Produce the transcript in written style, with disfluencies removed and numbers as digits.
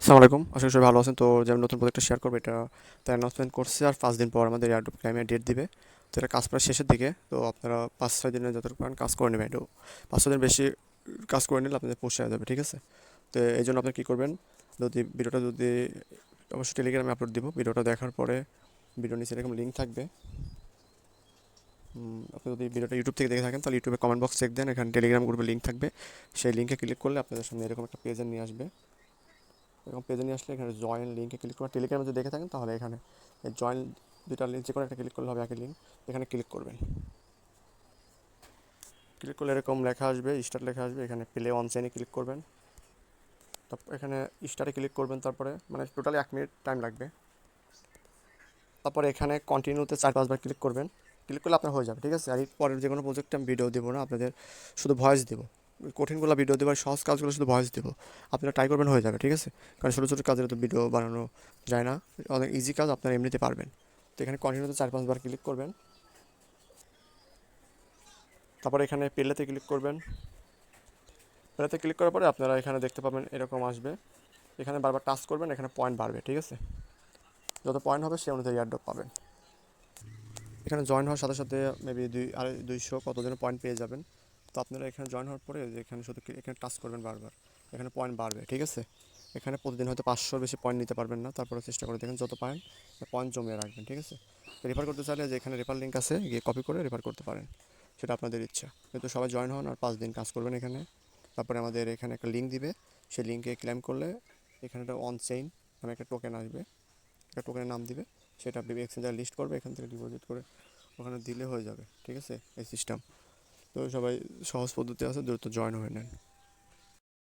আসসালামু আলাইকুম। আশা করি সবাই ভালো আছেন। তো যে আমি নতুন প্রজেক্টটা শেয়ার করবো এটা তার অ্যানাউন্সমেন্ট করছে আর 5 দিন পর আমাদের এয়ারড্রপ ক্লাইমের ডেট দিবে। তো এটা কাজ প্রায় শেষের দিকে। তো আপনারা 5-6 দিনের যতটুকু পারেন কাজ করে নেবেন। একটু 5-6 দিন বেশি কাজ করে নিলে আপনাদের পোষায় যাবে, ঠিক আছে? তো এই জন্য আপনি কী করবেন, ভিডিওটা অবশ্যই টেলিগ্রামে আপলোড দিব। ভিডিওটা দেখার পরে ভিডিওর নিচে এরকম লিঙ্ক থাকবে। আপনি যদি ভিডিওটা ইউটিউব থেকে দেখে থাকেন তাহলে ইউটিউবে কমেন্ট বক্স চেক দেন, এখানে টেলিগ্রাম গ্রুপের লিঙ্ক থাকবে। সেই লিঙ্কে ক্লিক করলে আপনাদের সামনে এরকম একটা পেজে নিয়ে আসবে। এরকম পেজে নিয়ে আসলে এখানে জয়েন লিঙ্কে ক্লিক করে, টেলিগ্রামে যদি দেখে থাকেন তাহলে এখানে এই জয়েন দুইটা লিঙ্ক যে কোনো একটা ক্লিক করলে হবে, একই লিঙ্ক। এখানে ক্লিক করবেন। ক্লিক করলে এরকম লেখা আসবে, স্টার্ট লেখা আসবে, এখানে প্লে অন চেইনে ক্লিক করবেন। তারপর এখানে স্টার্টে ক্লিক করবেন, তারপরে মানে টোটালি 1 মিনিট টাইম লাগবে। তারপরে এখানে কন্টিনিউতে 4-5 বার ক্লিক করবেন। ক্লিক করলে আপনার হয়ে যাবে, ঠিক আছে? আর এর পরের যে কোনো প্রজেক্টে আমি ভিডিও দেবো না, আপনাদের শুধু ভয়েস দেবো। কঠিনগুলো ভিডিও দেবো আর সহজ কাজগুলো শুধু ভয়েস দেবো। আপনারা ট্রাই করবেন, হয়ে যাবে, ঠিক আছে? কারণ ছোটো ছোটো কাজের তো ভিডিও বানানো যায় না। অনেক ইজি কাজ, আপনারা এমনিতে পারবেন। তো এখানে কন্টিনিউতে 4-5 বার ক্লিক করবেন। তারপর এখানে প্লেতে ক্লিক করবেন। প্লেতে ক্লিক করার পরে আপনারা এখানে দেখতে পাবেন এরকম আসবে। এখানে বারবার টাচ করবেন, এখানে পয়েন্ট বাড়বে, ঠিক আছে? যত পয়েন্ট হবে সে অনুযায়ী এয়ারড্রপ পাবেন। এখানে জয়েন হওয়ার সাথে সাথে মেবি 200 কত যেন পয়েন্ট পেয়ে যাবেন। তো আপনারা এখানে জয়েন হওয়ার পরে যে এখানে শুধু এখানে টাচ করবেন বারবার, এখানে পয়েন্ট বাড়বে, ঠিক আছে? এখানে প্রতিদিন হয়তো 500-র বেশি পয়েন্ট নিতে পারবেন না, তারপরে চেষ্টা করে দেখেন যত পারেন পয়েন্ট জমিয়ে রাখবেন, ঠিক আছে? রেফার করতে চাইলে যে এখানে রেফার লিঙ্ক আছে, গিয়ে কপি করে রেফার করতে পারেন। সেটা আপনাদের ইচ্ছা। কিন্তু সবাই জয়েন হন আর 5 দিন কাজ করবেন এখানে। তারপরে আমাদের এখানে একটা লিঙ্ক দিবে। সেই লিঙ্কে ক্লেম করলে এখানে একটা অন চেইন নামে একটা টোকেন আসবে। একটা টোকেনের নাম দিবে, সেটা বিবি এক্সচেঞ্জার লিস্ট করবে, এখান থেকে ডিপোজিট করে ওখানে দিলে হয়ে যাবে, ঠিক আছে? এই সিস্টেম। তো সবাই সহজ পদ্ধতি আছে, দ্রুত জয়েন হয়ে নেন।